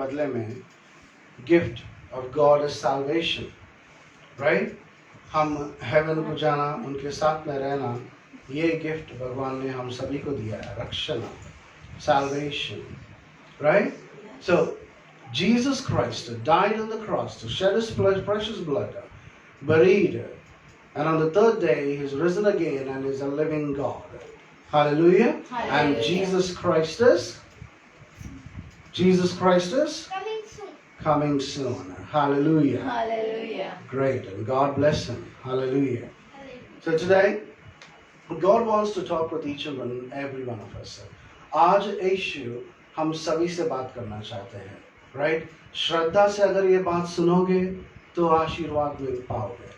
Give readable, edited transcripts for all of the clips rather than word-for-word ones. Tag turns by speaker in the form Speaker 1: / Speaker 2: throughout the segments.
Speaker 1: बदले में gift of God is salvation, right? हम हेवन को जाना, उनके साथ में रहना, ये गिफ्ट भगवान ने हम सभी को दिया है, रक्षण, salvation, right? So Jesus Christ died on the cross to shed his precious blood, buried, and on the third day he is risen again and is a living God. Hallelujah. And Jesus Christ is coming soon. Hallelujah.
Speaker 2: Hallelujah.
Speaker 1: Great, and God bless him. Hallelujah. So today God wants to talk with each and every one of us. आज यीशु हम सभी से बात करना चाहते हैं, right? श्रद्धा से अगर ये बात सुनोगे तो आशीर्वाद मिल पाओगे।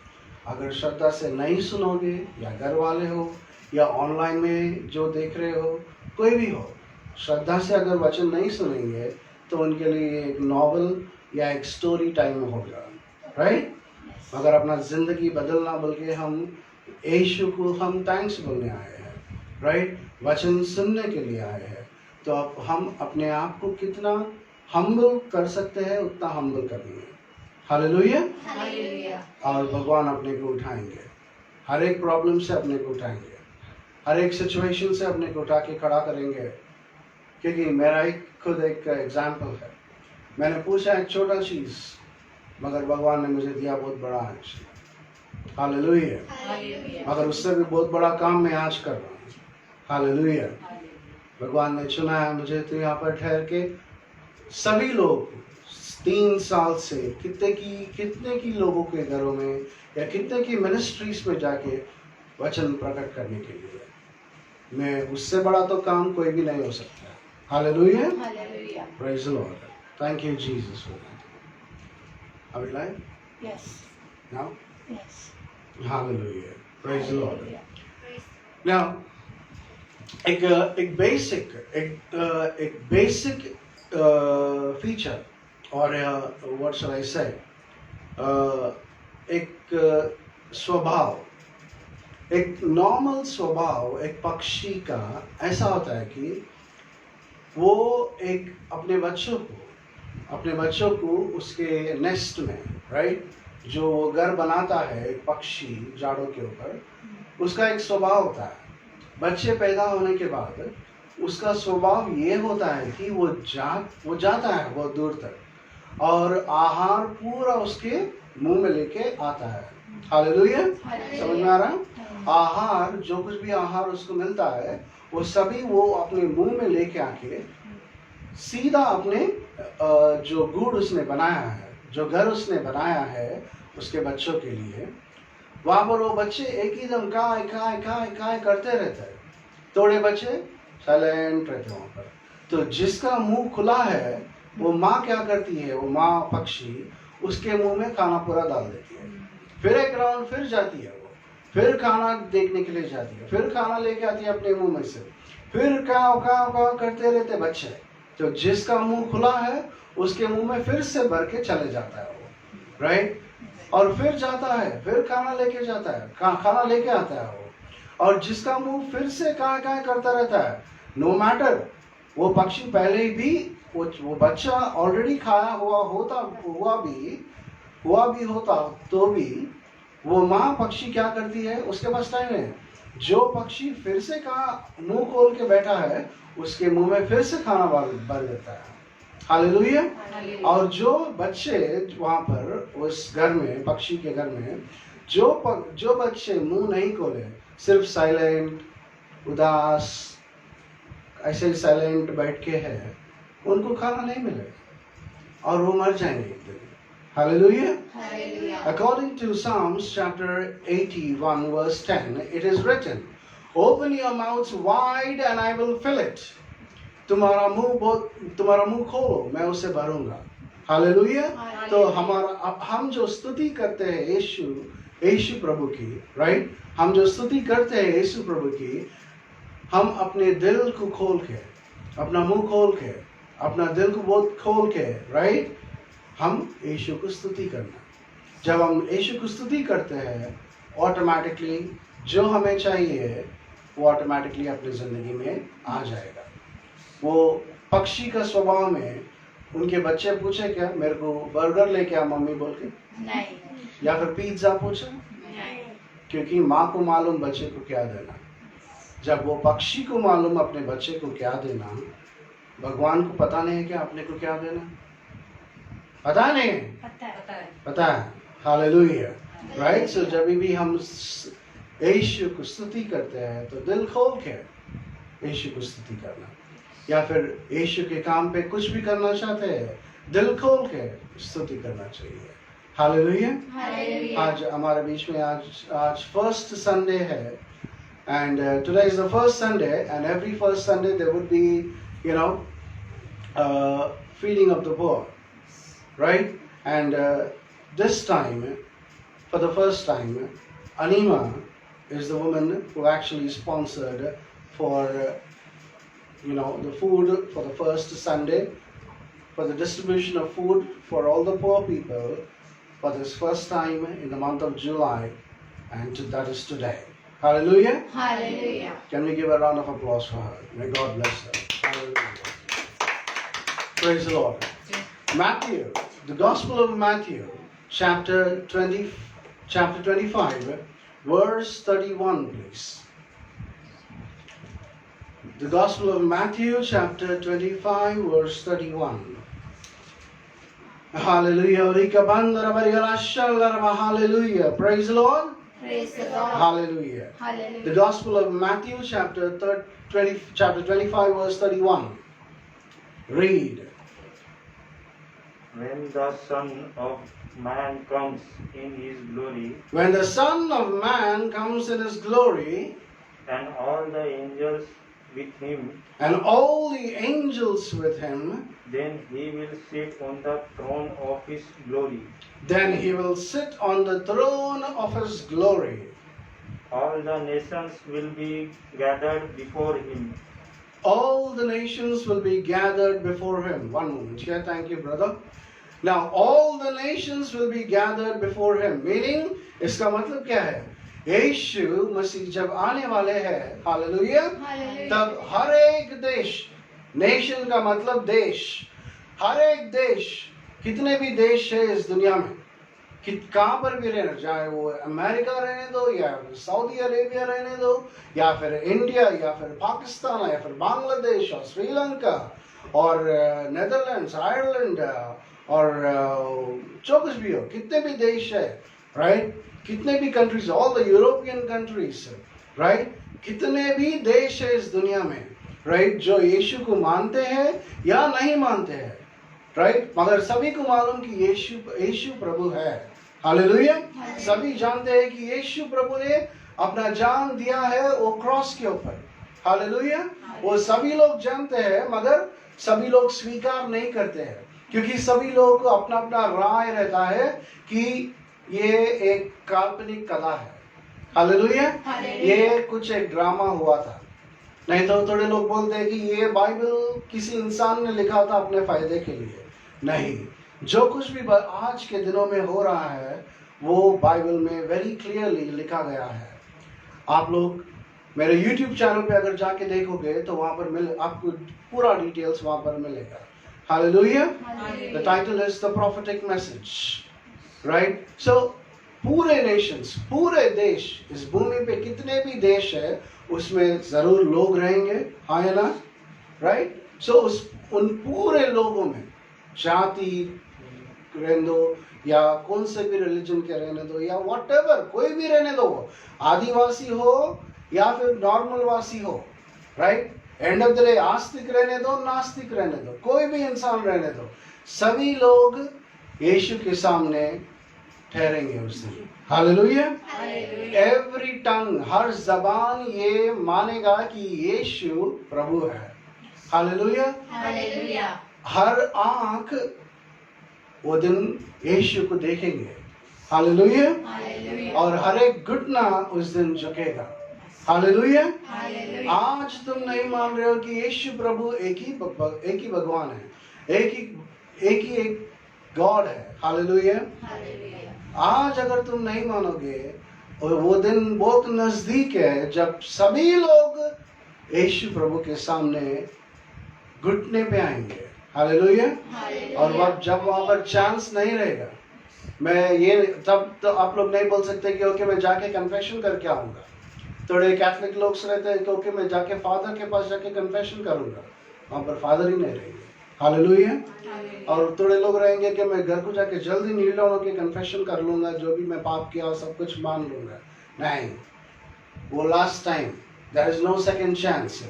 Speaker 1: अगर श्रद्धा से नहीं सुनोगे, या घर वाले हो या ऑनलाइन में जो देख रहे हो, कोई भी हो, श्रद्धा से अगर वचन नहीं सुनेंगे तो उनके लिए एक नॉवल या एक स्टोरी टाइम होगा, राइट? अगर अपना जिंदगी बदलना, बल्कि हम यीशु को हम थैंक्स बोलने आए हैं, राइट? वचन सुनने के लिए आए हैं, तो अब हम अपने आप को कितना हम्बल कर सकते हैं उतना हम्बल करेंगे। हालेलुया। और भगवान अपने को उठाएंगे, हर एक प्रॉब्लम से अपने को उठाएंगे, हर एक सिचुएशन से अपने को उठा के खड़ा करेंगे। क्योंकि मेरा खुद एक एग्जाम्पल है, मैंने पूछा एक छोटा चीज़, मगर भगवान ने मुझे दिया बहुत बड़ा है। हालेलुया। मगर उससे भी बहुत बड़ा काम मैं आज कर रहा हूँ। हालेलुया। भगवान ने चुना है मुझे, तो यहाँ पर ठहर के सभी लोग 3 साल से कितने की लोगों के घरों में या कितने की मिनिस्ट्रीज में जाके वचन प्रकट करने के लिए, मैं उससे बड़ा तो काम कोई भी नहीं हो सकता। Hallelujah. Praise the Lord. Thank you Jesus for that. Are we live?
Speaker 2: Yes.
Speaker 1: Now?
Speaker 2: Yes.
Speaker 1: Hallelujah. Praise the Lord. Now, एक बेसिक फीचर, और what shall I say, एक स्वभाव, एक नॉर्मल स्वभाव एक पक्षी का ऐसा होता है कि वो एक अपने बच्चों को उसके नेस्ट में, राइट, जो घर बनाता है एक पक्षी झाड़ों के ऊपर, उसका एक स्वभाव होता है। बच्चे पैदा होने के बाद उसका स्वभाव ये होता है कि वो जाता है बहुत दूर तक, और आहार पूरा उसके मुंह में लेके आता है। हालेलुया। समझ में आ रहा है? आहार, जो कुछ भी आहार उसको मिलता है, वो सभी वो अपने मुंह में लेके आके सीधा अपने जो गूढ़ उसने बनाया है, जो घर उसने बनाया है उसके बच्चों के लिए, वहाँ पर वो बच्चे एक ही दम काय करते रहते हैं। थोड़े बच्चे साइलेंट रहते हैं वहाँ पर। तो जिसका मुंह खुला है, वो माँ क्या करती है, वो माँ पक्षी उसके मुंह में खाना पूरा डाल देती है। फिर एक राउंड फिर जाती है, वो फिर खाना देखने के लिए जाती है, फिर खाना लेके आती है अपने मुंह में से, फिर काव करते रहते बच्चे। तो जिसका मुंह खुला है उसके मुंह में फिर से भर के चले जाता है वो, राइट? और फिर जाता है, फिर खाना लेके जाता है, खाना लेके आता है वो। और जिसका मुंह फिर से कहाँ करता रहता है, नो मैटर वो पक्षी पहले भी वो बच्चा ऑलरेडी खाया हुआ भी होता तो भी वो माँ पक्षी क्या करती है, उसके पास टाइम है। जो पक्षी फिर से मुंह खोल के बैठा है, उसके मुंह में फिर से खाना भर देता है। हालेलुया। और जो बच्चे वहाँ पर उस घर में, पक्षी के घर में, जो बच्चे मुंह नहीं खोले, सिर्फ साइलेंट, उदास, ऐसे ही साइलेंट बैठ के है, उनको खाना नहीं मिलेगा और वो मर जाएंगे एक दिन। Hallelujah. According to Psalms chapter 81 verse 10, it is written, "Open your mouths wide and I will fill it." तुम्हारा मुंह खोलो, मैं उसे भरूंगा। हालेलुया। तो हम जो स्तुति करते हैं यीशु प्रभु की, राइट, हम जो स्तुति करते हैं यीशु प्रभु की, हम अपने दिल को खोल के, अपना मुंह खोल के, अपना दिल को बहुत खोल के, राइट, हम यीशु को स्तुति करना। जब हम यीशु को स्तुति करते हैं, ऑटोमेटिकली जो हमें चाहिए वो ऑटोमेटिकली अपनी जिंदगी में आ जाएगा। वो पक्षी का स्वभाव में उनके बच्चे पूछे क्या मेरे को बर्गर लेके आ मम्मी बोल के?
Speaker 2: नहीं।
Speaker 1: या फिर पिज्जा पूछा?
Speaker 2: नहीं।
Speaker 1: क्योंकि माँ को मालूम बच्चे को क्या देना। जब वो पक्षी को मालूम अपने बच्चे को क्या देना, भगवान को पता नहीं है क्या अपने को क्या देना? पता नहीं, पता है। Hallelujah, right. सो जब भी हम यीशु को स्तुति करते हैं तो दिल खोल के यीशु को स्तुति करना, या फिर यीशु के काम पे कुछ भी करना चाहते हैं, दिल खोल के स्तुति करना चाहिए। हालेलुया। आज हमारे बीच में आज फर्स्ट संडे है, and today is the first Sunday, and every first Sunday there would be, feeding of the poor, right? And this time, for the first time, Anima is the woman who actually sponsored for the food for the first Sunday, for the distribution of food for all the poor people for this first time in the month of July, and that is today. Hallelujah.
Speaker 2: Hallelujah.
Speaker 1: Can we give a round of applause for her? May God bless her. Hallelujah. Praise the Lord. Matthew, the Gospel of Matthew, chapter 25, verse 31, please. The Gospel of Matthew, chapter 25, verse 31. Hallelujah. Hallelujah. Praise the Lord.
Speaker 2: Praise the Lord.
Speaker 1: Hallelujah.
Speaker 2: Hallelujah.
Speaker 1: The Gospel of Matthew, chapter 25, verse 31. Read.
Speaker 3: When the Son of Man comes in his glory,
Speaker 1: When the Son of Man comes in his glory,
Speaker 3: and all the angels with him,
Speaker 1: and all the angels with him,
Speaker 3: then he will sit on the throne of his glory.
Speaker 1: then he will sit on the throne of his glory.
Speaker 3: All the nations will be gathered before him.
Speaker 1: All the nations will be gathered before him. One moment. Yeah, thank you, brother. Now, all the nations will be gathered before him. Meaning, इसका मतलब क्या है? यीशु मसीह जब आने वाले हैं, hallelujah, तब हर एक देश, नेशन का मतलब देश, हर एक देश, कितने भी देश है इस दुनिया में, कहाँ पर भी रहना, चाहे वो अमेरिका रहने दो, या सऊदी अरेबिया रहने दो, या फिर इंडिया, या फिर पाकिस्तान, या फिर बांग्लादेश और श्रीलंका और नेदरलैंड्स, आयरलैंड और जो कुछ भी हो, कितने भी देश है, राइट, कितने भी countries, all the European countries, right, कितने भी देश है इस दुनिया में, राइट, जो यीशु को मानते हैं या नहीं मानते हैं, राइट, मगर सभी को मालूम कि यीशु प्रभु है। हालेलुया। सभी जानते हैं कि यीशु प्रभु ने अपना जान दिया है वो क्रॉस के ऊपर। हालेलुया। वो सभी लोग जानते हैं, मगर सभी लोग स्वीकार नहीं करते हैं, क्योंकि सभी लोगों को अपना अपना राय रहता है कि ये एक काल्पनिक कला है। हालेलुया। ये कुछ एक ड्रामा हुआ था। नहीं तो थोड़े लोग बोलते हैं कि ये बाइबल किसी इंसान ने लिखा था अपने फायदे के लिए। नहीं, जो कुछ भी आज के दिनों में हो रहा है वो बाइबल में वेरी क्लियरली लिखा गया है। आप लोग मेरे YouTube चैनल पे अगर जाके देखोगे तो वहां पर आपको पूरा डिटेल्स वहां पर मिलेगा। Hallelujah. The title is the prophetic message, right. So पूरे नेशंस, पूरे देश, इस भूमि पे कितने भी देश है उसमें जरूर लोग रहेंगे, हाँ या ना, राइट। सो उन पूरे लोगों में जाति रहने दो या कौन से भी रिलीजन के रहने दो या व्हाटएवर, कोई भी रहने दो, आदिवासी हो या फिर नॉर्मल वासी हो, right, end of the day आस्तिक रहने दो, नास्तिक रहने दो, कोई भी इंसान रहने दो, सभी लोग यीशु के सामने ठहरेंगे उस दिन। हालेलुया। एवरी टंग, हर जबान ये मानेगा कि यीशु प्रभु है। हालेलुया। हर आंख वो दिन यीशु को देखेंगे। हालेलुया। और हर एक घुटना उस दिन झुकेगा। हालेलुया। आज तुम नहीं मान रहे हो कि यीशु प्रभु एक ही भगवान है, एक ही गॉड है। हालेलुया। आज अगर तुम नहीं मानोगे, और वो दिन बहुत नजदीक है जब सभी लोग यीशु प्रभु के सामने घुटने पे आएंगे। हालेलुया।
Speaker 2: Hallelujah.
Speaker 1: और वक्त जब वहां पर चांस नहीं रहेगा, मैं ये तब तो आप लोग नहीं बोल सकते कि ओके मैं जाके कन्फेशन करके आऊंगा। थोड़े कैथलिक लोग रहते हैं कि ओके मैं जाके फादर के पास जाके कन्फेशन करूंगा, वहां पर फादर ही नहीं रहेंगे। हालेलुया।
Speaker 2: Hallelujah.
Speaker 1: और थोड़े लोग रहेंगे कि मैं घर को जाके जल्दी नील डाउन होकर कन्फेशन कर लूंगा, जो भी मैं पाप किया सब कुछ मान लूंगा। नहीं, वो last time, there is no second chance.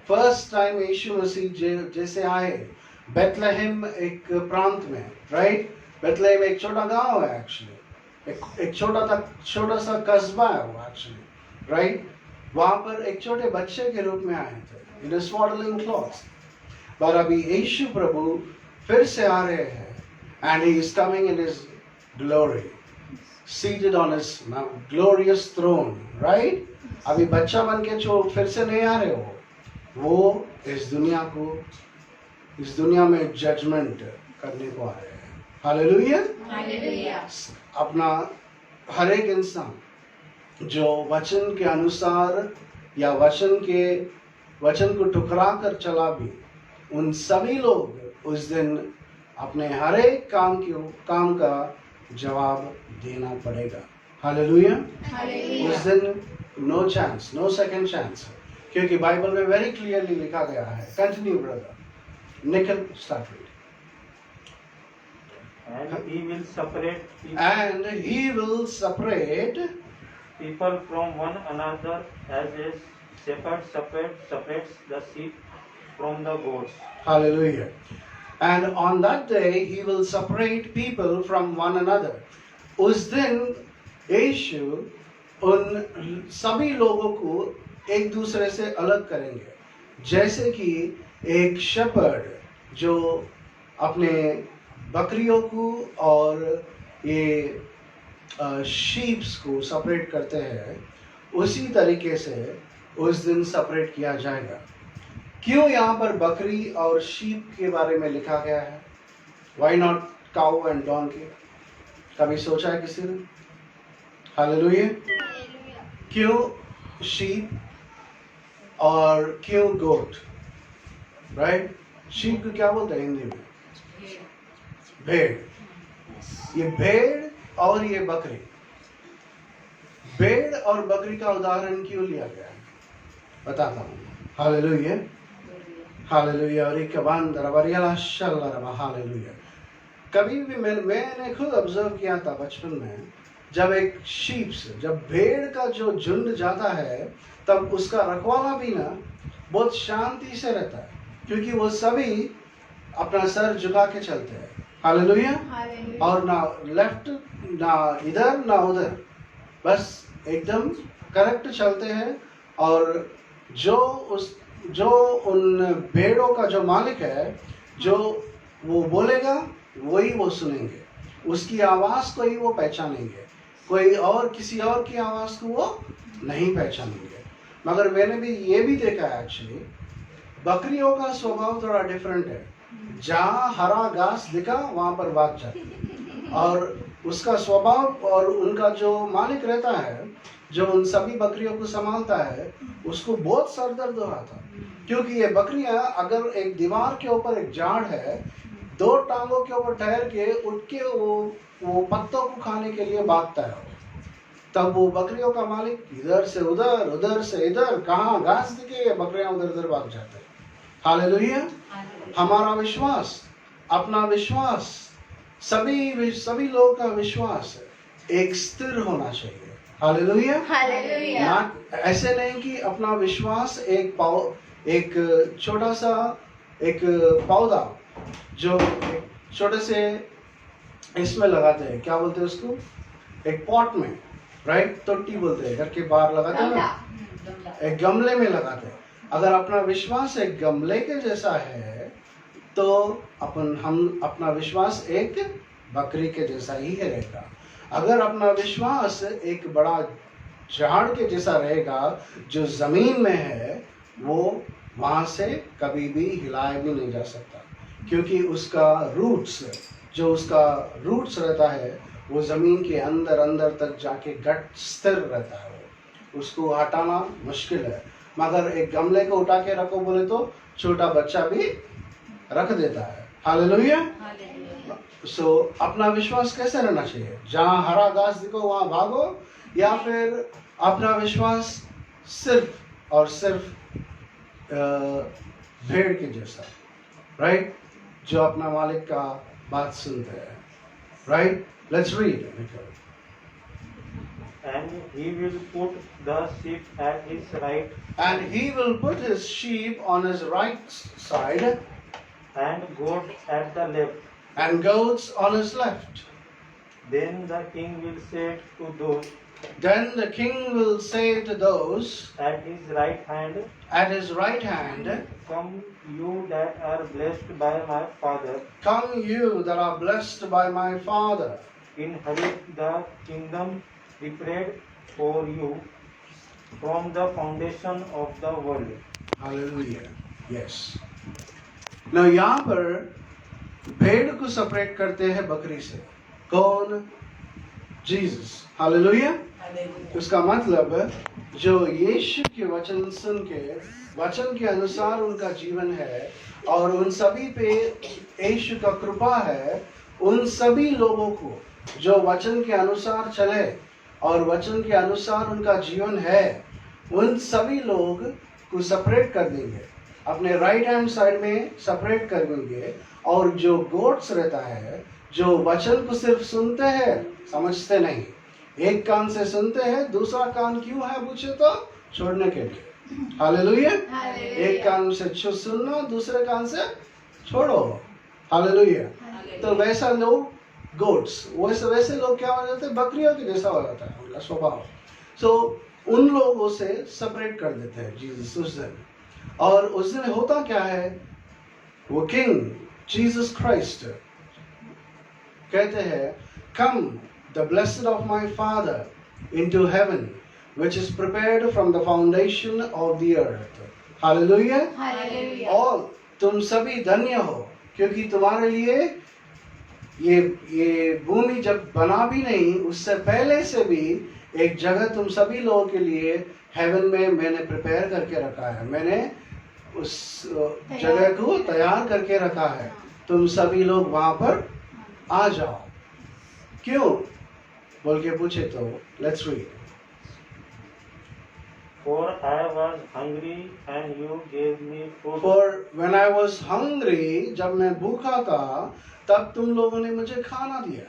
Speaker 1: First time यीशु मसीह जैसे आए बेथलेहेम एक प्रांत में, राइट? बेथलेहेम एक छोटा गांव है एक्चुअली, एक छोटा सा कस्बा है वो एक्चुअली, राइट? वहां पर एक छोटे बच्चे के रूप में आए थे इन स्waddling clothes। पर अभी यीशु प्रभु फिर से आ रहे हैं, and he is coming in his glory, seated on his glorious throne, right? अभी बच्चा बन के जो फिर से नहीं आ रहे हो, वो इस दुनिया में जजमेंट करने को आ रहे हैं। हालेलुया।
Speaker 2: Hallelujah.
Speaker 1: अपना हर एक इंसान जो वचन के अनुसार या वचन को ठुकरा कर चला भी, उन सभी लोग उस दिन अपने हर एक काम का जवाब देना पड़ेगा। हालेलुया।
Speaker 2: Hallelujah.
Speaker 1: उस दिन no chance, no second chance, क्योंकि बाइबल में वेरी क्लियरली लिखा गया है। Continue brother Nikhil, start read.
Speaker 3: And he will separate
Speaker 1: And he will separate
Speaker 3: people from one another as a shepherd separates the sheep from the goats.
Speaker 1: Hallelujah. And on that day he will separate people from one another. उस दिन यीशु उन सभी लोगों को एक दूसरे से अलग करेंगे, जैसे कि एक शेपर्ड जो अपने बकरियों को और ये शीप्स को सेपरेट करते हैं, उसी तरीके से उस दिन सेपरेट किया जाएगा। क्यों यहाँ पर बकरी और शीप के बारे में लिखा गया है? Why not cow and donkey? कभी सोचा है किसी ने? हालेलुया। क्यों शीप और क्यों गोट? राइट? शीप को क्या बोलते हैं हिंदी में? भेड़। ये भेड़ और ये बकरी, भेड़ और बकरी का उदाहरण क्यों लिया गया है बताता हूँ। Hallelujah, hallelujah. और एक हालेलुया। कभी भी मैंने खुद ऑब्जर्व किया था बचपन में, जब एक शीप्स, जब भेड़ का जो झुंड जाता है, तब उसका रखवाला भी ना बहुत शांति से रहता है, क्योंकि वो सभी अपना सर झुका के चलते हैं। हालेलुया।
Speaker 2: Hallelujah.
Speaker 1: और ना लेफ्ट, ना इधर ना उधर, बस एकदम करेक्ट चलते हैं। और जो उन भेड़ों का जो मालिक है, जो वो बोलेगा वही वो सुनेंगे, उसकी आवाज़ को ही वो पहचानेंगे, कोई और किसी और की आवाज़ को वो नहीं पहचानेंगे। मगर मैंने भी ये भी देखा है एक्चुअली, बकरियों का स्वभाव थोड़ा डिफरेंट है। जहाँ हरा घास दिखा वहाँ पर भाग जाती, और उसका स्वभाव और उनका जो मालिक रहता है, जो उन सभी बकरियों को संभालता है, उसको बहुत सर दर्द हो रहा था, क्योंकि ये बकरियां अगर एक दीवार के ऊपर एक झाड़ है, दो टांगों के ऊपर ठहर के उठ के वो पत्तों को खाने के लिए भागता है। तब वो बकरियों का मालिक इधर से उधर, उधर से इधर, कहाँ घास दिखे बकरियां उधर उधर भाग जाते हैं। हालेलुया। हमारा विश्वास, अपना विश्वास, सभी लोगों का विश्वास एक स्थिर होना चाहिए। हालेलुया।
Speaker 2: Hallelujah.
Speaker 1: ना ऐसे नहीं कि अपना विश्वास एक छोटा सा एक पौधा जो एक छोटे से इसमें लगाते हैं, क्या बोलते हैं उसको, एक पॉट में, राइट? टोटी बोलते हैं, घर के बाहर लगाते हैं ना, एक गमले में लगाते हैं। अगर अपना विश्वास एक गमले के जैसा है, तो हम अपना विश्वास एक बकरी के जैसा ही रहेगा। अगर अपना विश्वास एक बड़ा झाड़ के जैसा रहेगा जो जमीन में है, वो वहां से कभी भी हिलाया भी नहीं जा सकता, क्योंकि उसका रूट्स रहता है, वो जमीन के अंदर तक जाके गट स्थिर रहता है, उसको हटाना मुश्किल है। मगर एक गमले को उठा के रखो बोले तो छोटा बच्चा भी रख देता है, हालेलुया।
Speaker 2: Hallelujah.
Speaker 1: सो अपना विश्वास कैसे रहना चाहिए? जहाँ हरा घास दिखो वहाँ भागो, या फिर अपना विश्वास सिर्फ और सिर्फ भेड़ के जैसा, राइट? जो अपना मालिक का बात सुनते हैं, right? Let's read.
Speaker 3: And he will put the sheep at his right
Speaker 1: And he will put his sheep on his right side
Speaker 3: and goats at the left.
Speaker 1: and goats on his left.
Speaker 3: Then the king will say to those
Speaker 1: Then the king will say to those
Speaker 3: at his right hand,
Speaker 1: at his right hand,
Speaker 3: Come, you that are blessed by my Father,
Speaker 1: Come you that are blessed by my Father,
Speaker 3: inherit the kingdom prepared for you from the foundation of the world.
Speaker 1: Hallelujah. Yes. Now यहाँ पर भेड़ को separate करते हैं बकरी से। कौन? Jesus. Hallelujah. उसका मतलब जो यीशु के वचन सुन के वचन के अनुसार उनका जीवन है और उन सभी पे यीशु का कृपा है, उन सभी लोगों को जो वचन के अनुसार चले और वचन के अनुसार उनका जीवन है, उन सभी लोग को सेपरेट कर देंगे, अपने राइट हैंड साइड में सेपरेट कर देंगे। और जो गोट्स रहता है, जो वचन को सिर्फ सुनते हैं, समझते नहीं, एक कान से सुनते हैं, दूसरा कान क्यों है पूछे तो छोड़ने के लिए। हालेलुया। एक कान से सुनना, दूसरे कान से छोड़ो। हालेलुया। तो वैसा लोग गोट्स, वैसे लोग क्या हो जाते हैं? बकरियों के जैसा हो जाता है उनका स्वभाव। सो उन लोगों से सेपरेट कर देते हैं जीसस उस दिन। और उस दिन होता क्या है? वो किंग जीसस क्राइस्ट कहते हैं, कम the blessed of my Father into heaven, which is prepared from the foundation of the earth. Hallelujah.
Speaker 2: Hallelujah.
Speaker 1: और तुम सभी धन्य हो, क्योंकि तुम्हारे लिए ये भूमि जब बना भी नहीं, उससे पहले से भी एक जगह तुम सभी लोगों के लिए हेवन में मैंने प्रिपेयर करके रखा है। मैंने उस जगह को तैयार करके रखा है, तुम सभी लोग वहां पर आ जाओ। क्यों बोल के पूछे तो let's read.
Speaker 3: For I was hungry and you gave me food.
Speaker 1: For when I was hungry, जब मैं भूखा था तब तुम लोगों ने मुझे खाना दिया।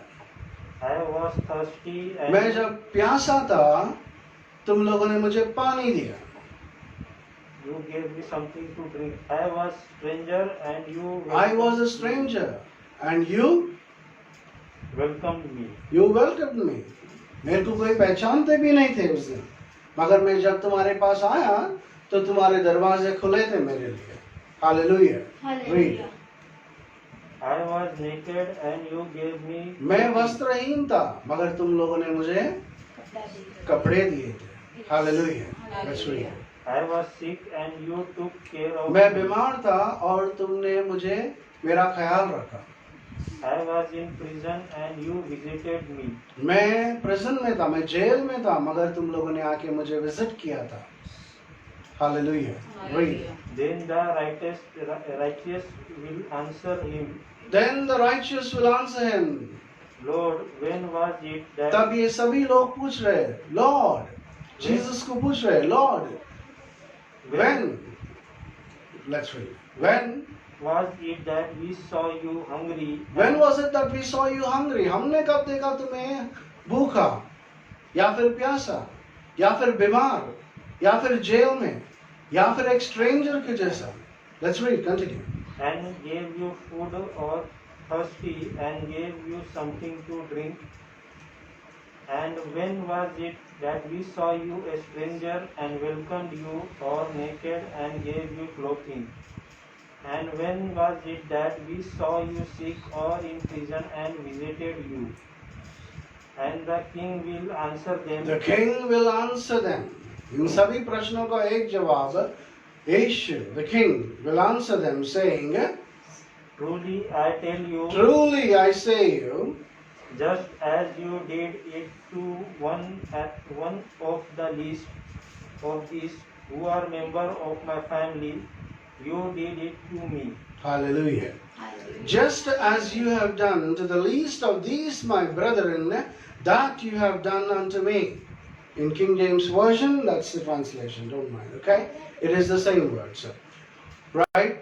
Speaker 3: I was thirsty and
Speaker 1: मैं जब प्यासा था तुम लोगों ने मुझे पानी दिया।
Speaker 3: you gave me something to drink. I was stranger and you
Speaker 1: I was a stranger and you
Speaker 3: welcomed me.
Speaker 1: welcomed me. मेरे को कोई पहचानते भी नहीं थे उस दिन, मगर मैं जब तुम्हारे पास आया तो तुम्हारे दरवाजे खुले थे मेरे लिए। Hallelujah.
Speaker 2: Hallelujah.
Speaker 3: I was naked and you gave me.
Speaker 1: मैं वस्त्रहीन था मगर तुम लोगों ने मुझे कपड़े दिए थे। Hallelujah. Let's read.
Speaker 3: I was sick and you took care of
Speaker 1: मैं
Speaker 3: me.
Speaker 1: बीमार था और तुमने मुझे मेरा ख्याल रखा।
Speaker 3: I was in prison and you visited me.
Speaker 1: मैं प्रिजन में था, मैं जेल में था, मगर तुम लोगों ने आके मुझे विजिट किया था। Hallelujah. Read.
Speaker 3: Then the righteous will answer him,
Speaker 1: Then the righteous will answer him.
Speaker 3: Lord, when was it that
Speaker 1: तब ये सभी लोग पूछ रहे, लॉर्ड, जीसस को पूछ रहे, Lord, when? Let's read. When?
Speaker 3: was it that we saw you hungry?
Speaker 1: When was it that we saw you hungry? हमने कब देखा तुम्हें भूखा या फिर प्यासा या फिर बीमार या फिर जेल में या फिर एक स्ट्रेंजर के जैसा? Let's read, continue.
Speaker 3: And gave you food or thirsty and gave you something to drink? And when was it that we saw you a stranger and welcomed you, or naked and gave you clothing? And when was it that we saw you sick or in prison and visited you? And the king will answer them.
Speaker 1: The king will answer them. इन सभी प्रश्नों का एक जवाब यीशु, the king will answer them saying,
Speaker 3: Truly I tell you,
Speaker 1: truly I say you,
Speaker 3: just as you did it to one of the least of these who are member of my family, you did it to me.
Speaker 1: Hallelujah.
Speaker 2: Hallelujah.
Speaker 1: Just as you have done to the least of these my brethren, that you have done unto me. In King James Version, that's the translation, don't mind, okay? It is the same word, sir. Right?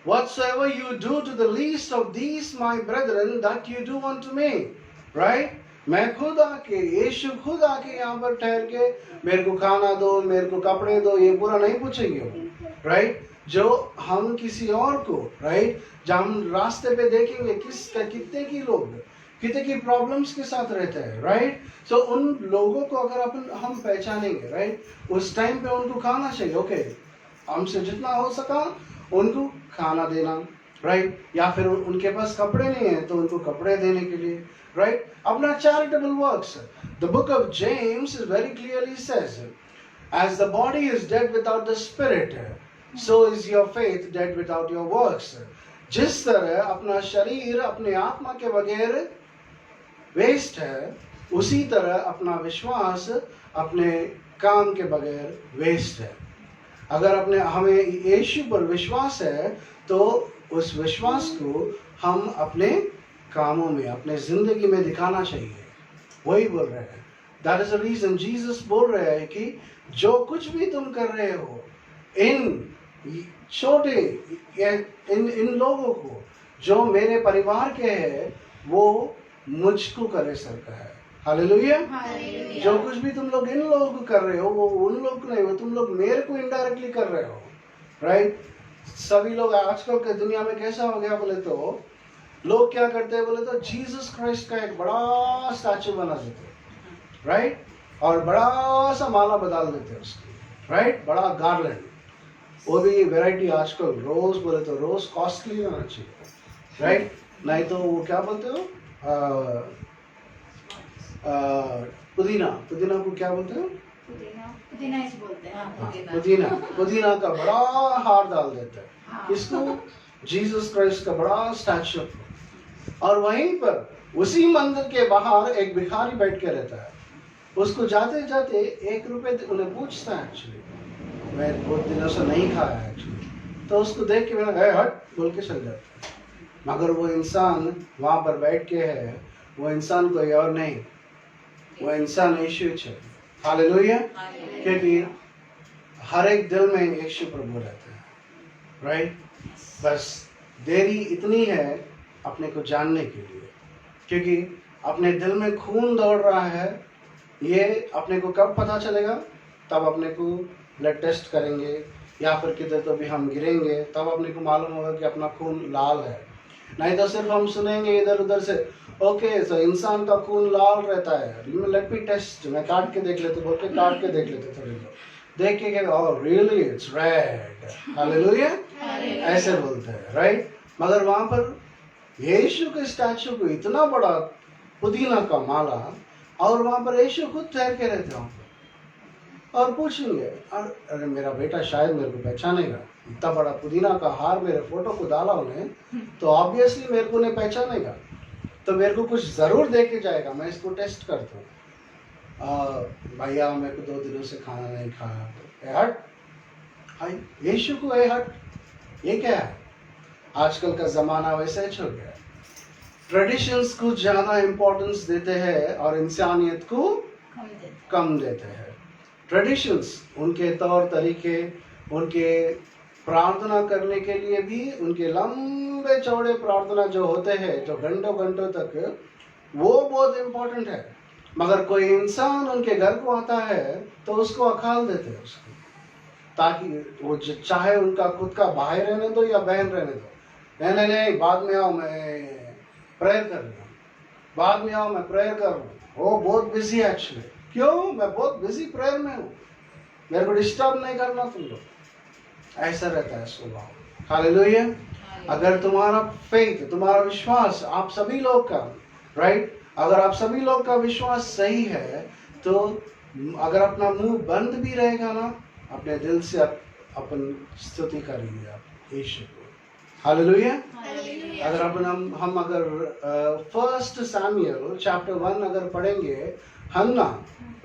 Speaker 1: Whatsoever you do to the least of these my brethren, that you do unto me. Right? मैं खुद आके, यीशु खुद आके यहाँ पर ठहर के मेरे को खाना दो, मेरे को कपड़े दो, ये पूरा नहीं पूछेंगे वो, राइट? जो हम किसी और को, राइट, जब हम रास्ते पे देखेंगे कितने की लोग, कितने की प्रॉब्लम्स के साथ रहते हैं, राइट? सो उन लोगों को अगर हम पहचानेंगे, राइट, उस टाइम पे उनको खाना चाहिए, ओके, हमसे जितना हो सका उनको खाना देना, राइट? या फिर उनके पास कपड़े नहीं है तो उनको कपड़े देने के लिए, राइट? अपना charitable works. The book of James very clearly says, as the body is dead without the spirit, so is your faith dead without your works. जिस तरह अपना शरीर अपने आत्मा के बगैर वेस्ट है, उसी तरह अपना विश्वास अपने काम के बगैर वेस्ट है. अगर हमें यीशु पर विश्वास है तो उस विश्वास को हम अपने कामों में, अपने जिंदगी में दिखाना चाहिए. वही बोल रहे हैं. That is the reason Jesus बोल रहे हैं कि जो कुछ भी तुम कर रहे हो इन छोटे इन लोगों को जो मेरे परिवार के हैं, वो मुझको करे सर का है. हालेलुया. जो कुछ भी तुम लोग इन लोगों को कर रहे हो, वो उन लोग को नहीं, वो तुम लोग मेरे को इनडायरेक्टली कर रहे हो, राइट? सभी लोग आजकल के दुनिया में कैसा हो गया बोले तो, लोग क्या करते हैं बोले तो जीसस क्राइस्ट का एक बड़ा स्टैचू बना देते हैं, राइट? और बड़ा सा माला बदल देते हैं उसकी, राइट? बड़ा गार्लैंड, वो भी वैरायटी आजकल रोज बोले तो रोज कॉस्टली होना चाहिए, राइट? नहीं तो वो क्या बोलते हो, पुदीना को क्या बोलते हो?
Speaker 2: पुदीना ही बोलते हैं.
Speaker 1: पुदीना का बड़ा हार डाल देते हैं. किसको? जीसस क्राइस्ट का बड़ा स्टैचू. और वहीं पर उसी मंदिर के बाहर एक भिखारी बैठ के रहता है. उसको जाते जाते 1 रुपए उन्हें पूछता है. एक्चुअली मैं बहुत दिनों से नहीं खाया एक्चुअली, तो उसको देख के मैंने हट बोल के चल जाता है. मगर वो इंसान वहां पर बैठ के है, वो इंसान कोई और नहीं, वो इंसान यीशु है. हालेलुया. क्योंकि हर एक दिल में यीशु प्रभु रहता है, राइट? बस देरी इतनी है अपने को जानने के लिए, क्योंकि अपने दिल में खून दौड़ रहा है. ये अपने को कब पता चलेगा? तब अपने को ब्लड टेस्ट करेंगे या फिर किधर तो भी हम गिरेंगे, तब अपने को मालूम होगा कि अपना खून लाल है. नहीं तो सिर्फ हम सुनेंगे इधर उधर से, ओके तो इंसान का खून लाल रहता है, लेट मी टेस्ट, मैं काट के देख लेते, बोल के काट के देख लेते, थोड़ी देख के oh really it's red. Hallelujah. ऐसे बोलते हैं, राइट? मगर वहां पर यीशु के स्टैचू को इतना बड़ा पुदीना का माला, और वहां पर यीशु खुद ठहर के रहते हैं और पूछेंगे, अरे मेरा बेटा शायद मेरे को पहचानेगा, इतना बड़ा पुदीना का हार मेरे फोटो को डाला उन्हें, तो ऑब्वियसली मेरे को उन्हें पहचानेगा, तो मेरे को कुछ जरूर दे के जाएगा. मैं इसको टेस्ट करता हूँ. भैया मेरे को 2 दिनों से खाना नहीं खाया, तो हट यीशु को हट. ये क्या है? आजकल का जमाना वैसे ही हो गया. ट्रेडिशंस को ज्यादा इंपॉर्टेंस देते हैं और इंसानियत को कम देते हैं. ट्रेडिशंस, उनके तौर तरीके, उनके प्रार्थना करने के लिए भी उनके लंबे चौड़े प्रार्थना जो होते हैं, जो घंटों घंटों तक, वो बहुत इंपॉर्टेंट है. मगर कोई इंसान उनके घर को आता है तो उसको अखाल देते हैं उसको, ताकि वो चाहे उनका खुद का भाई रहने दो या बहन रहने दो, नहीं बाद में आओ मैं प्रेयर कर रहा हूँ, बाद में आओ मैं प्रेयर कर रहा हूँ, वो बहुत बिजी है एक्चुअली. क्यों? मैं बहुत बिजी प्रेयर में हूँ, मेरे को डिस्टर्ब नहीं करना तुम लोग. ऐसा रहता है स्वभाव. हालेलुया. अगर तुम्हारा फेथ, तुम्हारा विश्वास, आप सभी लोग का, राइट, अगर आप सभी लोग का विश्वास सही है, तो अगर अपना मुंह बंद भी रहेगा ना, अपने दिल से अपन स्तुति करेंगे आप यीशु को. हालेलुया. अगर अपन हम अगर 1 सैमुएल चैप्टर 1 अगर पढ़ेंगे, हन्ना,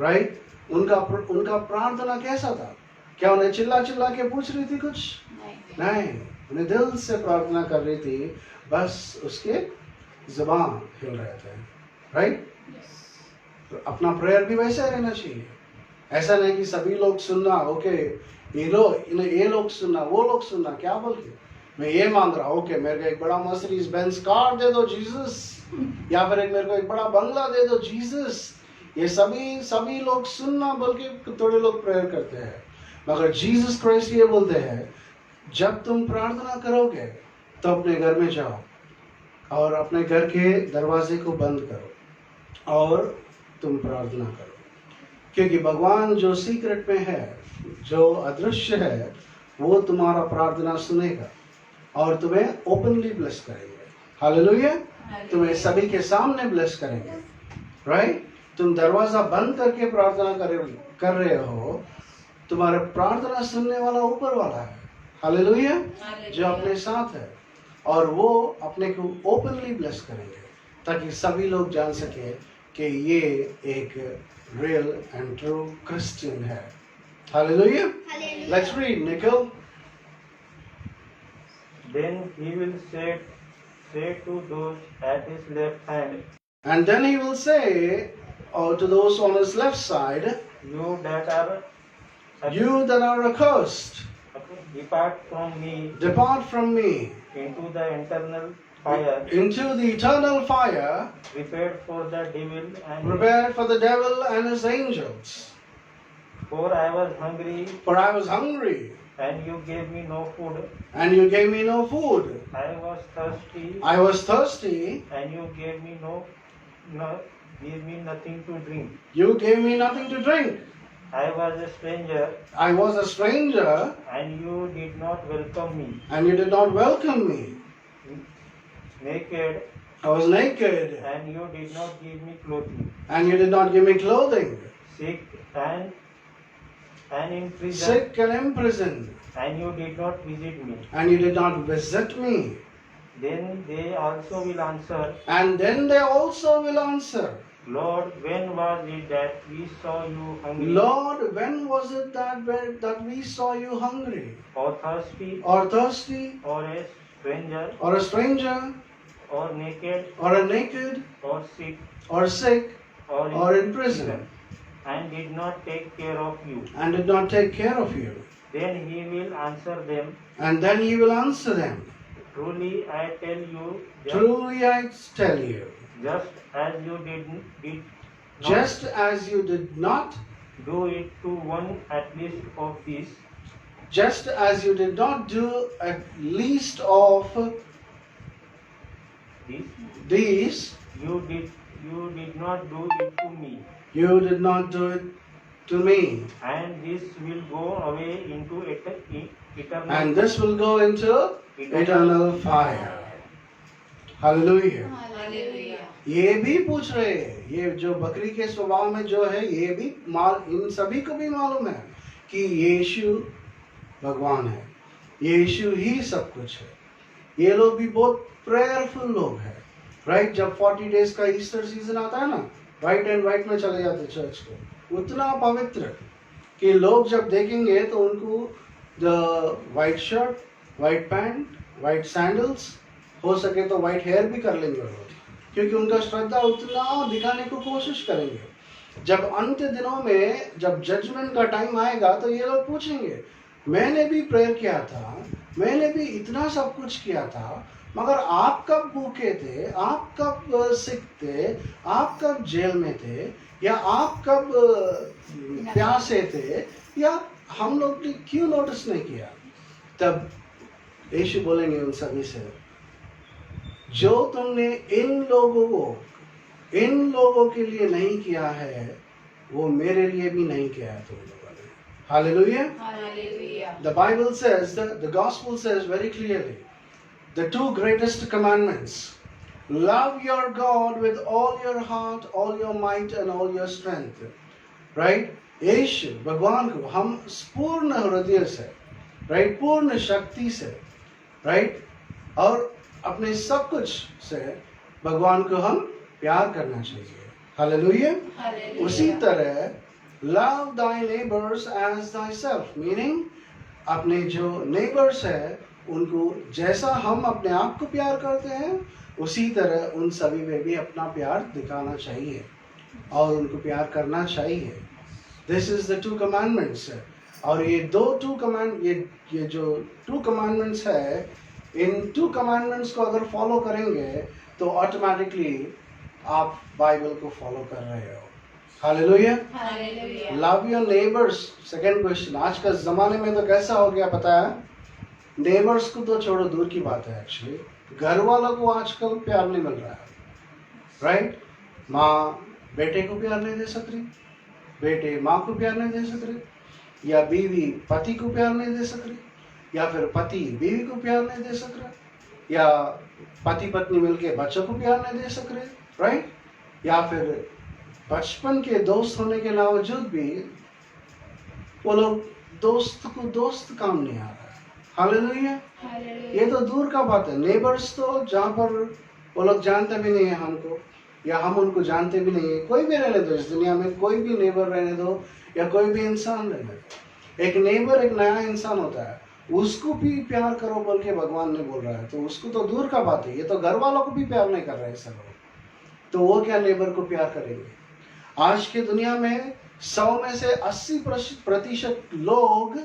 Speaker 1: राइट, उनका प्रार्थना कैसा था? क्या उन्हें चिल्ला चिल्ला के पूछ रही थी कुछ? नहीं. उन्हें दिल से प्रार्थना कर रही थी, बस उसके ज़बान हिल रहे थे, राइट? तो अपना प्रेयर भी वैसे रहना चाहिए। ऐसा नहीं कि सभी लोग सुनना, ओके ये लोग सुनना, वो लोग सुनना, क्या बोल के मैं ये मांग रहा, ओके मेरे को एक बड़ा मर्सिडीज बेंज कार दे दो जीसस, या फिर मेरे को एक बड़ा बंगला दे दो जीसस। ये सभी लोग सुनना बोल के थोड़े लोग प्रेयर करते हैं, मगर जीसस क्राइस्ट ये बोलते हैं, जब तुम प्रार्थना करोगे तो अपने घर में जाओ और अपने घर के दरवाजे को बंद करो और तुम प्रार्थना करो, क्योंकि भगवान जो सीक्रेट में है, जो अदृश्य है, वो तुम्हारा प्रार्थना सुनेगा और तुम्हें ओपनली ब्लेस करेंगे। हालेलुया। तुम्हें सभी के सामने ब्लेस करेंगे, राइट? तुम दरवाजा बंद करके प्रार्थना कर रहे हो, तुम्हारा प्रार्थना सुनने वाला ऊपर वाला है, हालेलुया, जो अपने साथ है, और वो अपने को ओपनली ब्लेस करेंगे ताकि सभी लोग जान सके कि ये एक रियल एंड ट्रू क्रिश्चियन है। हालेलुया। लेट्स रीड, निकल।
Speaker 3: Then he will say to those at his left hand,
Speaker 1: And then he will say to those on his left side,
Speaker 3: you that are
Speaker 1: accursed,
Speaker 3: depart from me
Speaker 1: depart from me
Speaker 3: into the eternal fire,
Speaker 1: into the eternal fire
Speaker 3: prepared for the devil and his angels. For I was hungry, and you gave me no food.
Speaker 1: And you gave me no food.
Speaker 3: I was thirsty, and you gave me nothing to drink.
Speaker 1: You gave me nothing to drink.
Speaker 3: I was a stranger,
Speaker 1: and
Speaker 3: you did not welcome me.
Speaker 1: And you did not welcome me.
Speaker 3: Naked,
Speaker 1: I was naked,
Speaker 3: and you did not give me clothing.
Speaker 1: and you did not give me clothing.
Speaker 3: Sick and in prison,
Speaker 1: Sick and imprisoned,
Speaker 3: and you did not visit me.
Speaker 1: and you did not visit me.
Speaker 3: Then they also will answer,
Speaker 1: And then they also will answer,
Speaker 3: Lord, when was it that we saw you hungry,
Speaker 1: Lord, when was it that we saw you hungry,
Speaker 3: or thirsty,
Speaker 1: or thirsty,
Speaker 3: or a stranger,
Speaker 1: or
Speaker 3: naked, or sick,
Speaker 1: or in prison,
Speaker 3: and did not take care of you?
Speaker 1: and did not take care of you?
Speaker 3: Then he will answer them,
Speaker 1: And then he will answer them,
Speaker 3: truly I tell you,
Speaker 1: truly I tell you,
Speaker 3: just as you did not
Speaker 1: just as you did not
Speaker 3: do it to one at least of these,
Speaker 1: just as you did not do at least of these,
Speaker 3: you did not do it to me.
Speaker 1: you did not do it to me.
Speaker 3: And this will go away into eternal.
Speaker 1: And this will go into eternal fire. Hallelujah.
Speaker 2: Hallelujah.
Speaker 1: ये भी पूछ रहे हैं, ये जो बकरी के स्वभाव में जो है, ये भी इन सभी को भी मालूम है कि यीशु भगवान है, यीशु ही सब कुछ है। ये लोग भी बहुत प्रेयरफुल लोग हैं, राइट? जब 40 डेज का ईस्टर सीजन आता है ना, वाइट एंड वाइट में चले जाते चर्च को, उतना पवित्र कि लोग जब देखेंगे तो उनको white shirt, white pant, white sandals, हो सके तो वाइट हेयर भी कर लेंगे लोग, क्योंकि उनका श्रद्धा उतना दिखाने को कोशिश करेंगे। जब अंत दिनों में जब जजमेंट का टाइम आएगा तो ये लोग पूछेंगे, मैंने भी प्रेयर किया था, मैंने भी इतना सब कुछ किया था, मगर आप कब भूखे थे, आप कब सिक थे, आप कब जेल में थे, या आप कब प्यासे थे, या हम लोग ने क्यों नोटिस नहीं किया? तब यीशु बोलेंगे उन सभी से, जो तुमने इन लोगों के लिए नहीं किया है, वो मेरे लिए भी नहीं किया है तुम लोगों ने। Hallelujah.
Speaker 2: Hallelujah.
Speaker 1: The Bible says, the gospel says very clearly, the two greatest commandments: love your God with all your heart, all your might and all your strength. Right? यीशु भगवान को हम पूर्ण हृदय से, राइट, पूर्ण शक्ति से, राइट, और अपने सब कुछ से भगवान को हम प्यार करना चाहिए। हालेलुया। उसी तरह love thy neighbors as thyself, meaning अपने जो नेबर्स है उनको जैसा हम अपने आप को प्यार करते हैं उसी तरह उन सभी में भी अपना प्यार दिखाना चाहिए और उनको प्यार करना चाहिए। This is the 2 commandments. और ये ये जो 2 कमांडमेंट्स है, इन 2 कमांडमेंट्स को अगर फॉलो करेंगे तो ऑटोमेटिकली आप बाइबल को फॉलो कर रहे हो। Hallelujah.
Speaker 2: Hallelujah.
Speaker 1: Love your neighbours. Second question, आज का ज़माने में तो कैसा हो गया पता है? नेबर्स को तो छोड़ो, दूर की बात है, एक्चुअली घर वालों को आजकल प्यार नहीं मिल रहा है, राइट? माँ बेटे को प्यार नहीं दे सक रही, बेटे माँ को प्यार नहीं दे सक रहे, या बीवी पति को प्यार नहीं दे सक रही, या फिर पति बीवी को प्यार नहीं दे सक रहा, या पति पत्नी मिलके बच्चों को प्यार नहीं दे सक रहे, राइट? या फिर बचपन के दोस्त होने के बावजूद भी वो लोग दोस्त को दोस्त काम नहीं आ रहा है। हालेलुया। ये तो दूर का बात है। नेबर्स तो जहाँ पर वो लोग जानते भी नहीं है हमको, या हम उनको जानते भी नहीं है। कोई भी रहने दो इस दुनिया में, कोई भी नेबर रहने दो या कोई भी इंसान रहने दो, एक नेबर एक नया इंसान होता है, उसको भी प्यार करो बोल के भगवान ने बोल रहा है, तो उसको तो दूर का बात है। ये तो घर वालों को भी प्यार नहीं कर रहे हैं सब लोग, तो वो क्या नेबर को प्यार करेंगे? आज की दुनिया में 100 में से 80% लोग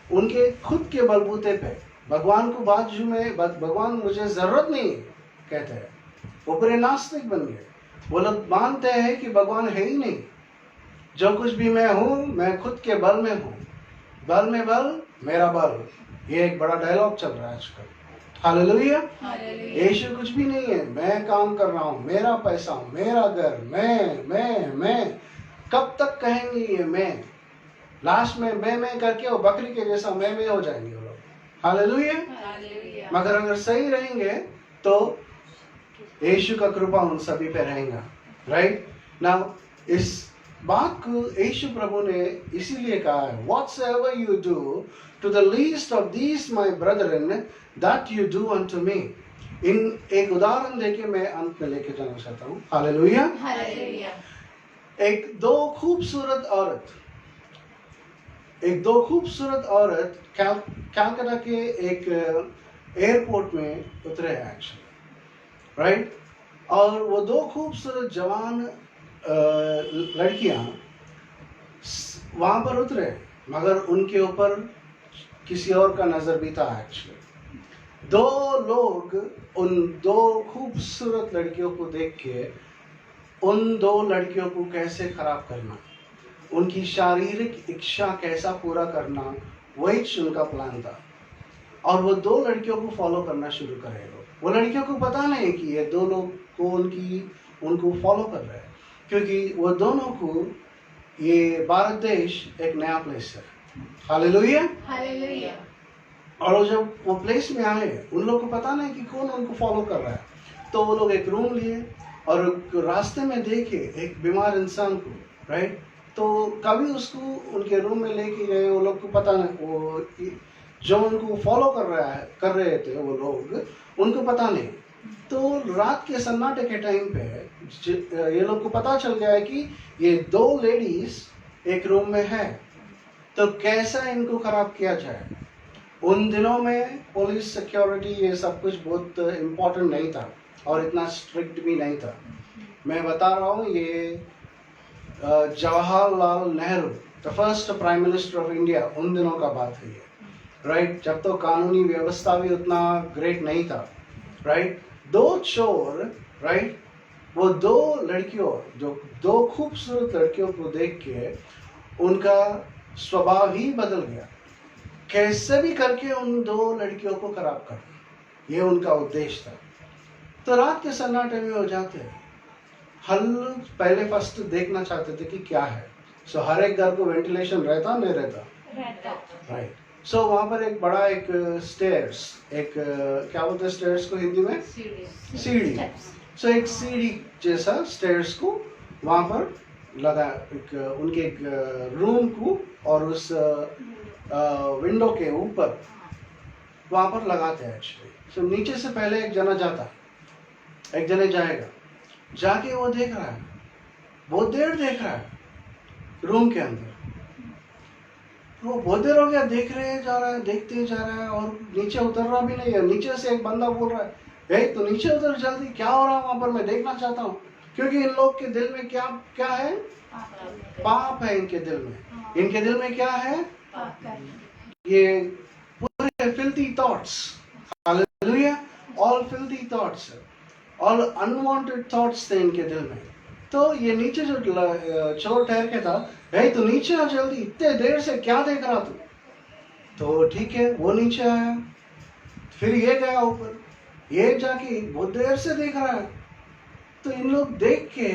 Speaker 1: उनके खुद के बलबूते पे भगवान को बाजू में, भगवान मुझे जरूरत नहीं कहते हैं, वो पूरे नास्तिक बन गए। वो लोग मानते हैं कि भगवान है ही नहीं, जो कुछ भी मैं हूँ मैं खुद के बल में हूँ, बल में बल मेरा बल। ये एक बड़ा डायलॉग चल रहा है आजकल। हालेलुया। यीशु कुछ भी नहीं है, मैं काम कर रहा हूँ, मेरा पैसा, मेरा घर, मैं कब तक कहेंगे ये मैं? लास्ट में मैं करके वो बकरी के जैसा मैं हो जाएंगे वो लोग। हालेलुया। मगर अगर सही रहेंगे तो यीशु का कृपा उन सभी पे रहेगा, राइट? नाउ इस बात को यीशु प्रभु ने इसीलिए कहा है, whatsoever you do to the least of these my brethren that you do unto me। इन एक उदाहरण देके मैं अंत में लेके जाना चाहता हूँ। हालेलुया। एक दो खूबसूरत औरत कलकत्ता के एक एयरपोर्ट में उतरे हैं एक्चुअली, राइट? और वो 2 खूबसूरत जवान लड़कियां वहां पर उतरे, मगर उनके ऊपर किसी और का नजर भी था एक्चुअली। 2 लोग उन 2 खूबसूरत लड़कियों को देख के उन 2 लड़कियों को कैसे खराब करना, उनकी शारीरिक इच्छा कैसा पूरा करना, वही उनका प्लान था। और वो 2 लड़कियों को फॉलो करना शुरू करे लोग। वो लड़कियों को पता नहीं कि ये 2 लोग को उनको फॉलो कर रहे हैं, क्योंकि वो दोनों को ये भारत देश एक नया प्लेस है। हालेलुया। और वो जब वो प्लेस में आए, उन लोग को पता नहीं कि कौन उनको फॉलो कर रहा है, तो वो लोग एक रूम लिए और रास्ते में देखे एक बीमार इंसान को, राइट? तो कभी उसको उनके रूम में लेके गए। वो लोग को पता नहीं, वो जो उनको फॉलो कर रहे थे वो लोग, उनको पता नहीं। तो रात के सन्नाटे के टाइम पे ये लोग को पता चल गया है कि ये 2 लेडीज एक रूम में है, तो कैसा इनको खराब किया जाए। उन दिनों में पुलिस सिक्योरिटी ये सब कुछ बहुत इम्पोर्टेंट नहीं था और इतना स्ट्रिक्ट भी नहीं था। मैं बता रहा हूँ, ये Jawaharlal Nehru, the first prime minister of India, उन दिनों का बात है ये, राइट? जब तो कानूनी व्यवस्था भी उतना ग्रेट नहीं था, राइट? 2 चोर, राइट, वो 2 लड़कियों, जो 2 खूबसूरत लड़कियों को देख के उनका स्वभाव ही बदल गया। कैसे भी करके उन 2 लड़कियों को खराब करना, ये उनका उद्देश्य था। तो रात के सन्नाटे में हो जाते हैं, पहले फर्स्ट देखना चाहते थे कि क्या है। सो हर एक घर को वेंटिलेशन रहता नहीं रहता, राइट? सो वहाँ पर एक बड़ा एक स्टेयर्स, एक क्या बोलते हैं स्टेयर्स को हिंदी में? सीढ़ी। सो एक सीढ़ी जैसा स्टेयर्स को वहाँ पर लगा, उनके एक रूम को और उस विंडो के ऊपर वहाँ पर लगाते हैं एक्चुअली। सो नीचे से पहले एक जना जाता, एक जने जाएगा, जाके वो देख रहा है, बहुत देर देख रहा है रूम के अंदर। वो बहुत देर हो गया देख रहे जा रहा है, देखते जा रहा है और नीचे उतर रहा भी नहीं है। नीचे से एक बंदा बोल रहा है, हे तो नीचे उतर जल्दी, क्या हो रहा है वहां पर, मैं देखना चाहता हूँ। क्योंकि इन लोग के दिल में क्या क्या है? पाप है इनके दिल में। इनके दिल में क्या है? ये पूरे filthy thoughts, hallelujah, all filthy thoughts, all unwanted thoughts थे इनके दिल में। तो ये नीचे जो चोर ठहर के था, हे तो नीचे आ जल्दी, इतने देर से क्या देख रहा तू? तो ठीक है, वो नीचे आया, फिर ये गया ऊपर, ये जाके बहुत देर से देख रहा है। तो इन लोग देख के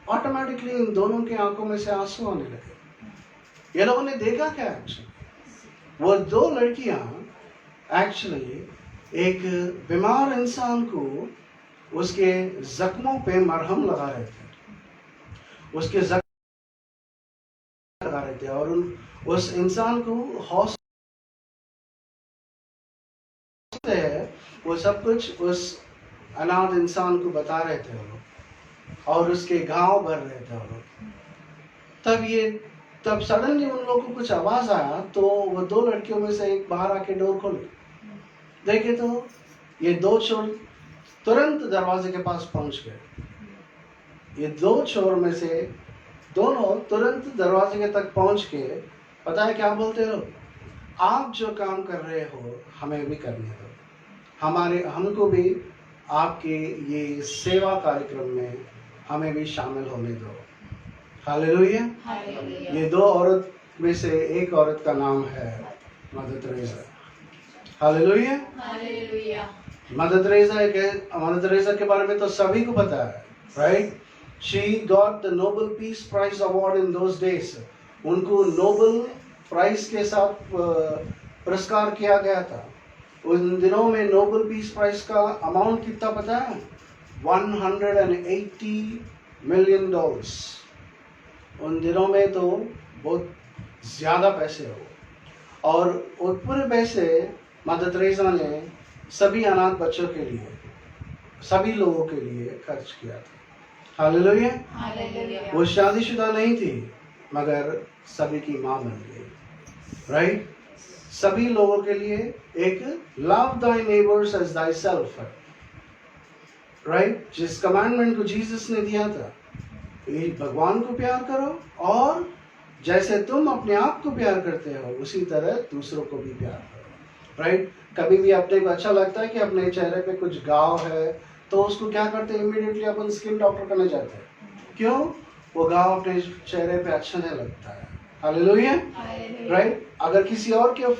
Speaker 1: ऑटोमेटिकली इन दोनों की आंखों में से आंसू आने लगे। ये लोगों ने देखा क्या? एक्चुअली वो दो लड़कियां एक्चुअली एक बीमार इंसान को उसके जख्मों पे मरहम लगा रहे थे, उसके जख्म लगा रहे थे और उस इंसान को हौसला है, वो सब कुछ उस अनाथ इंसान को बता रहे थे वो लोग और उसके घाव भर रहे थे वो लोग। तब सडनली उन लोगों को कुछ आवाज आया, तो वो दो लड़कियों में से एक बाहर आके डोर खोली। देखे तो ये दो चोर तुरंत दरवाजे के पास पहुंच गए। ये दो चोर में से दोनों तुरंत दरवाजे के तक पहुंच के पता है क्या बोलते हो? आप जो काम कर रहे हो हमें भी करने दो, हमको भी आपके ये सेवा कार्यक्रम में हमें भी शामिल होने दो। हालेलुया। ये दो औरत में से एक औरत का नाम है mother Teresa. Hallelujah. Mother Teresa के बारे में तो सभी को पता है, right? She got the Nobel peace prize award in those days. उनको नोबल प्राइज के साथ पुरस्कार किया गया था। उन दिनों में नोबल पीस प्राइज का अमाउंट कितना पता है? $180 मिलियन। उन दिनों में तो बहुत ज्यादा पैसे हो। और पूरे पैसे मदर तेरेसा ने सभी अनाथ बच्चों के लिए, सभी लोगों के लिए खर्च किया था। हालेलुया। वो शादीशुदा नहीं थी मगर सभी की माँ बन गई, राइट? सभी लोगों के लिए एक love thy neighbours as thyself, right? जिस कमांडमेंट को जीसस ने दिया था, भगवान को प्यार करो और जैसे तुम अपने आप को प्यार करते हो उसी तरह दूसरों को भी प्यार करो, राइट? कभी भी अपने को अच्छा लगता है कि अपने चेहरे पे कुछ घाव है तो उसको क्या करते हैं? इमीडिएटली अपन स्किन डॉक्टर करने जाते हैं। क्यों? वो घाव अपने चेहरे पे अच्छा नहीं लगता है। Hallelujah, right? अगर किसी और के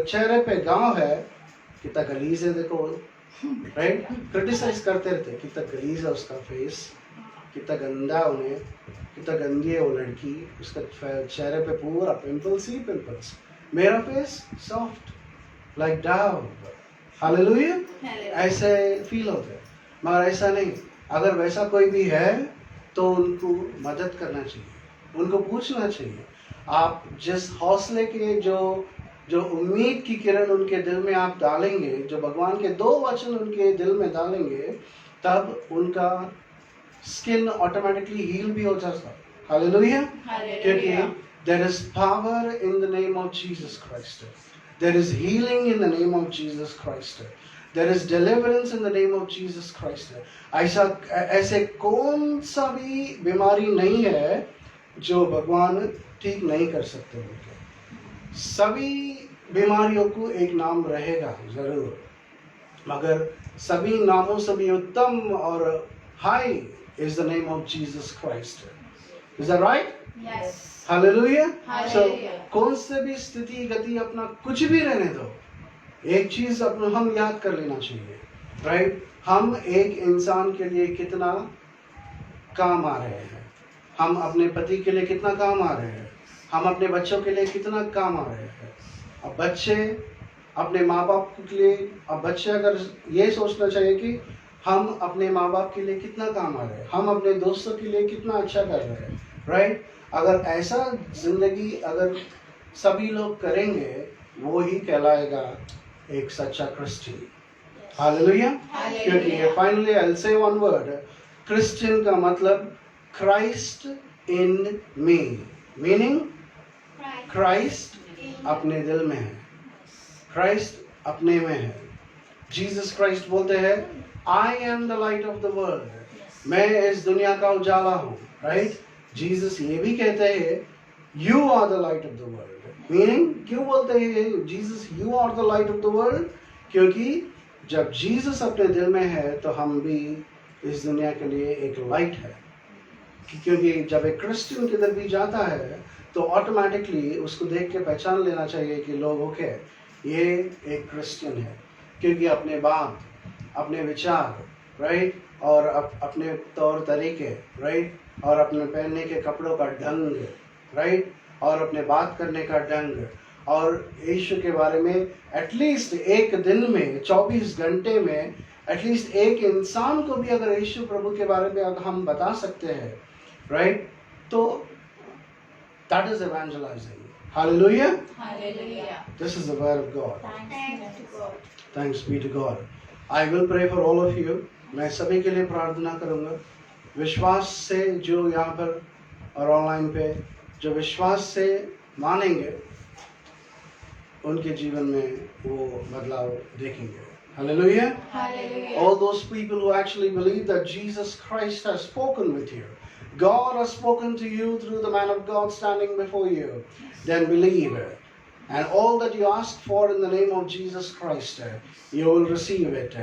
Speaker 1: चेहरे पे घाव है, कितना गलीज है देखो, राइट? क्रिटिसाइज करते रहते, कितना गलीज है उसका फेस, कितना गंदा उन्हें, कितना गंदी है वो लड़की, उसका चेहरे पे पूरा पिंपल्स ही पिंपल्स। मेरा फेस सॉफ्ट लाइक डाव। हालेलुया। ऐसे फील होते हैं, मगर ऐसा नहीं। अगर वैसा कोई भी है तो उनको मदद करना चाहिए, उनको पूछना चाहिए। आप जिस हौसले के जो उम्मीद की किरण उनके दिल में आप डालेंगे, जो भगवान के दो वचन उनके दिल में डालेंगे, तब उनका स्किन ऑटोमेटिकली हील भी हो जाता है। हालेलुया। क्योंकि there is power in the name of Jesus Christ. There is healing in the name of Jesus Christ. There is deliverance in the name of Jesus Christ. ऐसे कौन सा भी बीमारी नहीं है जो भगवान ठीक नहीं कर सकते होंगे। सभी बीमारियों को एक नाम रहेगा जरूर, मगर सभी नामों से भी उत्तम और high is the name of Jesus Christ. Is that right?
Speaker 2: Yes.
Speaker 1: Hallelujah. So
Speaker 2: Hallelujah.
Speaker 1: कौन से भी स्थिति गति अपना कुछ भी रहने दो, एक चीज अपना हम याद कर लेना चाहिए, राइट? हम एक इंसान के लिए कितना काम आ रहे हैं, हम अपने पति के लिए कितना काम आ रहे हैं, हम अपने बच्चों के लिए कितना काम आ रहे हैं। अब बच्चे अपने माँ बाप के लिए, अब बच्चे अगर ये सोचना चाहिए कि हम अपने माँ बाप के लिए कितना काम आ रहे हैं, हम अपने दोस्तों के लिए कितना अच्छा कर रहे हैं, राइट? अगर ऐसा जिंदगी अगर सभी लोग करेंगे, वो ही कहलाएगा एक सच्चा क्रिश्चियन। हालेलुया। क्योंकि finally I will say one word, Christian का मतलब Christ in me, meaning Christ अपने दिल में है, क्राइस्ट अपने में है। जीसस क्राइस्ट बोलते हैं I am the light of the world, मैं इस दुनिया का उजाला हूँ, राइट। जीसस ये भी कहते हैं you are the light of the world. Meaning क्यों बोलते हैं Jesus you are the light of the world? क्योंकि जब जीसस अपने दिल में है तो हम भी इस दुनिया के लिए एक लाइट है। क्योंकि जब एक क्रिश्चियन किधर भी जाता है तो ऑटोमेटिकली उसको देख के पहचान लेना चाहिए कि लोग ओके ये एक क्रिश्चियन है, क्योंकि अपने बात, अपने विचार, राइट, और अपने तौर तरीके, राइट, और अपने पहनने के कपड़ों का ढंग, राइट, और अपने बात करने का ढंग, और यीशु के बारे में एटलीस्ट एक दिन में 24 घंटे में एटलीस्ट एक इंसान को भी अगर यीशु प्रभु के बारे में अगर हम बता सकते हैं, राइट, तो that is evangelizing. Hallelujah.
Speaker 2: Hallelujah.
Speaker 1: This is the word of God.
Speaker 2: Thanks to God.
Speaker 1: Thanks be to God. I will pray for all of you. मैं सभी के लिए प्रार्थना करूंगा। विश्वास से जो यहाँ पर और ऑनलाइन पे जो विश्वास से मानेंगे उनके जीवन में वो बदलाव देखेंगे। Hallelujah.
Speaker 2: Hallelujah.
Speaker 1: All those people who actually believe that Jesus Christ has spoken with you, God has spoken to you through the man of God standing before you, then believe it. And all that you ask for in the name of Jesus Christ, you will receive it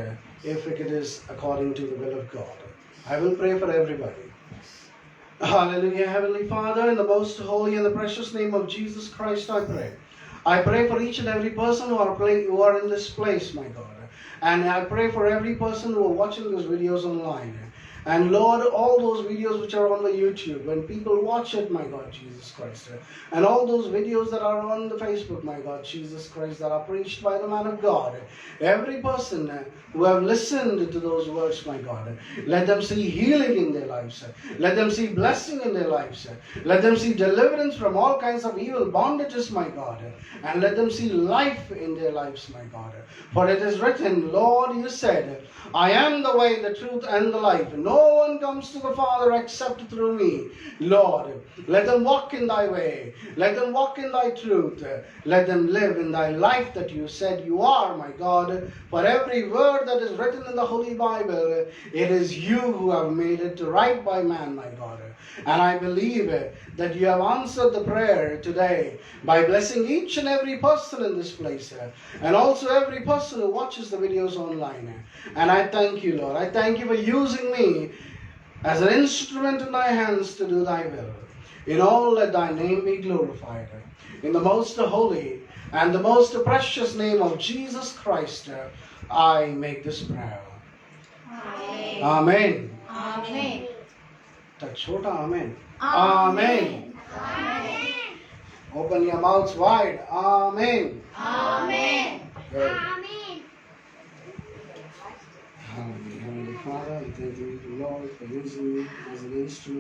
Speaker 1: if it is according to the will of God. I will pray for everybody. Hallelujah. Heavenly Father, in the most holy and the precious name of Jesus Christ, I pray. I pray for each and every person who are in this place, my God. And I pray for every person who are watching these videos online. And Lord, all those videos which are on the YouTube, when people watch it, my God, Jesus Christ, and all those videos that are on the Facebook, my God, Jesus Christ, that are preached by the man of God, every person who have listened to those words, my God, let them see healing in their lives, let them see blessing in their lives, let them see deliverance from all kinds of evil bondages, my God, and let them see life in their lives, my God. For it is written, Lord, you said, I am the way, the truth, and the life. No one comes to the Father except through me. Lord, let them walk in thy way. Let them walk in thy truth. Let them live in thy life that you said you are, my God. For every word that is written in the Holy Bible, it is you who have made it right by man, my God. And I believe that you have answered the prayer today by blessing each and every person in this place, and also every person who watches the videos online. And I thank you, Lord. I thank you for using me as an instrument in thy hands to do thy will. In all, let thy name be glorified. In the most holy and the most precious name of Jesus Christ, I make this prayer.
Speaker 2: Amen.
Speaker 1: Amen.
Speaker 2: Amen.
Speaker 1: Tak chota amen.
Speaker 2: Amen.
Speaker 1: Amen. Open your mouths wide. Amen.
Speaker 2: Amen.
Speaker 1: Good.
Speaker 2: Amen.
Speaker 1: Heavenly Father, I thank you, Lord, for using me as an instrument.